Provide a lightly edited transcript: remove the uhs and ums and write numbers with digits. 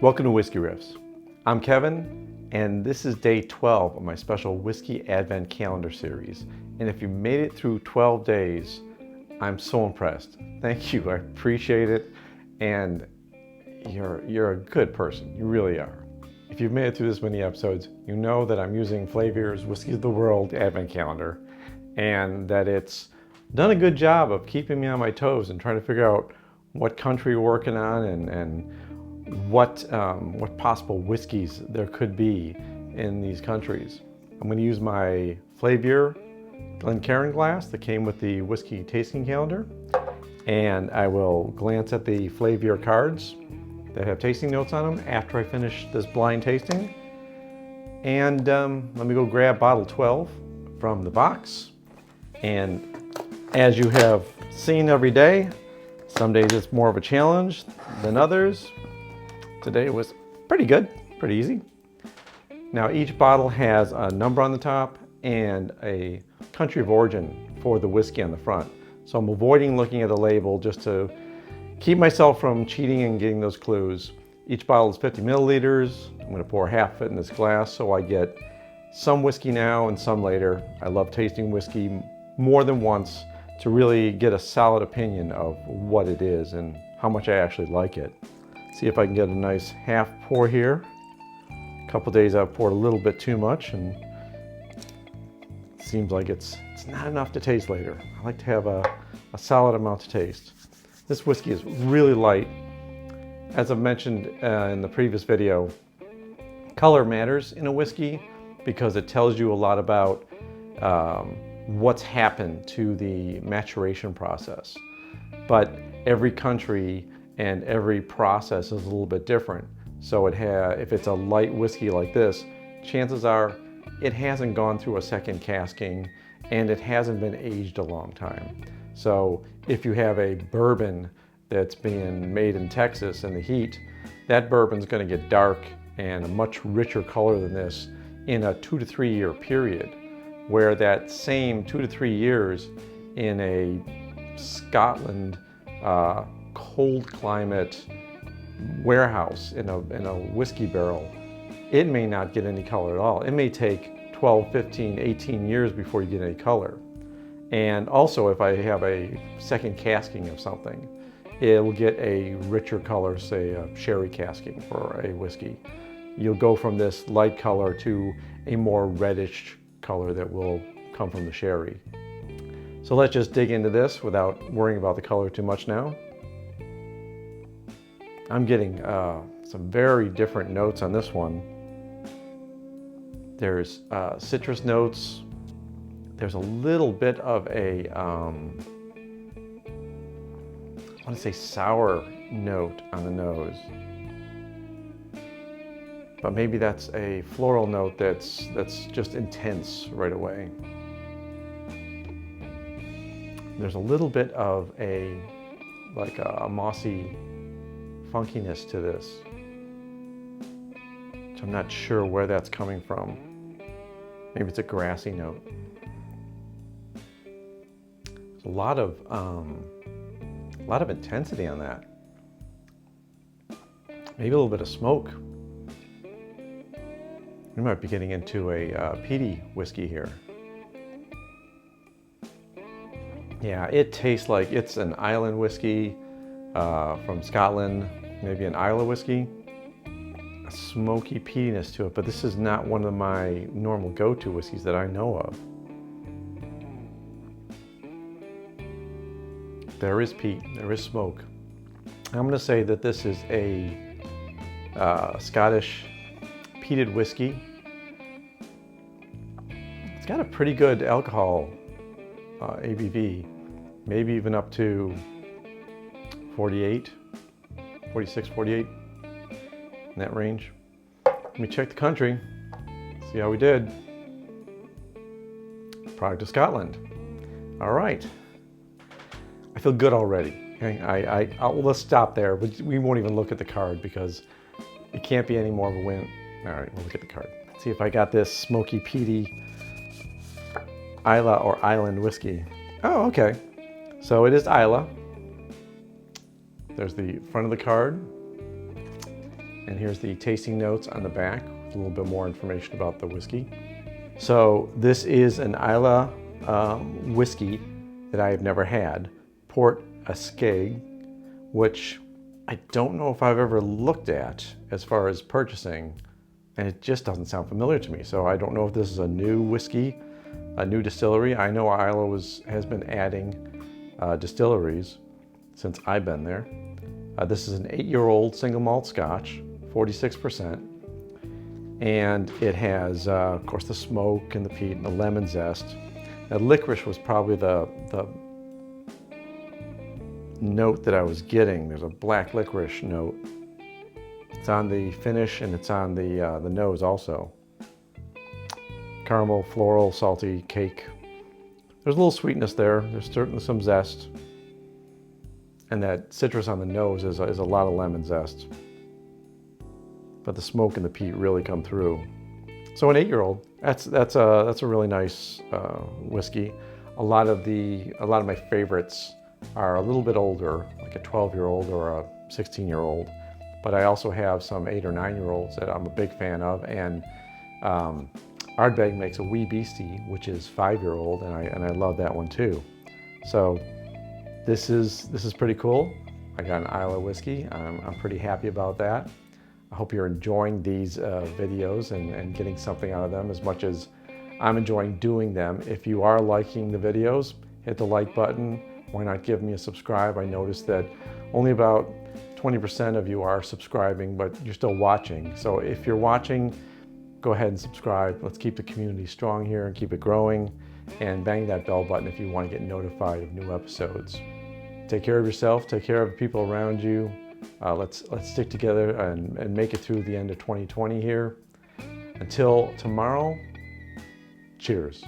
Welcome to Whisky Riffs. I'm Kevin, and this is day 12 of my special Whisky Advent Calendar series. And if you made it through 12 days, I'm so impressed. Thank you, I appreciate it, and you're a good person, you really are. If you've made it through this many episodes, you know that I'm using Flaviar's Whiskey of the World Advent Calendar, and that it's done a good job of keeping me on my toes and trying to figure out what country we're working on and what possible whiskeys there could be in these countries. I'm going to use my Flaviar Glencairn glass that came with the whiskey tasting calendar, and I will glance at the Flaviar cards that have tasting notes on them after I finish this blind tasting. And let me go grab bottle 12 from the box. And as you have seen every day, some days it's more of a challenge than others. Today was pretty good, pretty easy. Now each bottle has a number on the top and a country of origin for the whiskey on the front. So I'm avoiding looking at the label just to keep myself from cheating and getting those clues. Each bottle is 50 milliliters. I'm going to pour half of it in this glass so I get some whiskey now and some later. I love tasting whiskey more than once to really get a solid opinion of what it is and how much I actually like it. See if I can get a nice half pour here. A couple days I've poured a little bit too much and it seems like it's not enough to taste later. I like to have a solid amount to taste. This whiskey is really light. As I've mentioned in the previous video, color matters in a whiskey because it tells you a lot about what's happened to the maturation process. But every country and every process is a little bit different. So if it's a light whiskey like this, chances are it hasn't gone through a second casking and it hasn't been aged a long time. So if you have a bourbon that's being made in Texas in the heat, that bourbon's going to get dark and a much richer color than this in a 2 to 3 year period, where that same 2 to 3 years in a Scotland cold climate warehouse in a whiskey barrel, it may not get any color at all. It may take 12, 15, 18 years before you get any color. And also if I have a second casking of something, it will get a richer color, say a sherry casking for a whiskey. You'll go from this light color to a more reddish color that will come from the sherry. So let's just dig into this without worrying about the color too much now. I'm getting some very different notes on this one. There's citrus notes. There's a little bit of a, I want to say sour note on the nose. But maybe that's a floral note that's just intense right away. There's a little bit of a mossy funkiness to this, which I'm not sure where that's coming from. Maybe it's a grassy note. There's a lot of intensity on that. Maybe a little bit of smoke. We might be getting into a peaty whiskey here. Yeah, it tastes like it's an island whiskey from Scotland, maybe an Islay whiskey. A smoky peatiness to it, but this is not one of my normal go-to whiskeys that I know of. There is peat, there is smoke. I'm going to say that this is a Scottish peated whiskey. It's got a pretty good alcohol ABV, maybe even up to 48, 46, 48, in that range. Let me check the country, see how we did. Product of Scotland. All right. I feel good already. Okay? Let's stop there. We won't even look at the card because it can't be any more of a win. All right, we'll look at the card. Let's see if I got this smoky, peaty Islay or Island whiskey. Oh, okay. So it is Islay. There's the front of the card. And here's the tasting notes on the back, with a little bit more information about the whiskey. So this is an Islay whiskey that I have never had, Port Ascaig, which I don't know if I've ever looked at as far as purchasing, and it just doesn't sound familiar to me. So I don't know if this is a new whiskey, a new distillery. I know Islay has been adding distilleries since I've been there. This is an 8-year-old single malt Scotch, 46%. And it has, of course, the smoke and the peat and the lemon zest. Now, licorice was probably the note that I was getting. There's a black licorice note. It's on the finish and it's on the nose also. Caramel, floral, salty, cake. There's a little sweetness there. There's certainly some zest. And that citrus on the nose is a lot of lemon zest. But the smoke and the peat really come through. So an 8-year-old, that's a really nice whiskey. A lot of my favorites are a little bit older, like a 12-year-old or a 16-year-old. But I also have some 8 or 9-year-olds that I'm a big fan of. And Ardbeg makes a Wee Beastie, which is 5-year-old, and I love that one too. So this is pretty cool. I got an Islay whiskey. I'm pretty happy about that. I hope you're enjoying these videos and getting something out of them as much as I'm enjoying doing them. If you are liking the videos, hit the like button. Why not give me a subscribe? I noticed that only about 20% of you are subscribing, but you're still watching. So if you're watching, go ahead and subscribe. Let's keep the community strong here and keep it growing. And bang that bell button if you want to get notified of new episodes. Take care of yourself, take care of the people around you. Let's stick together and make it through the end of 2020 here. Until tomorrow, cheers.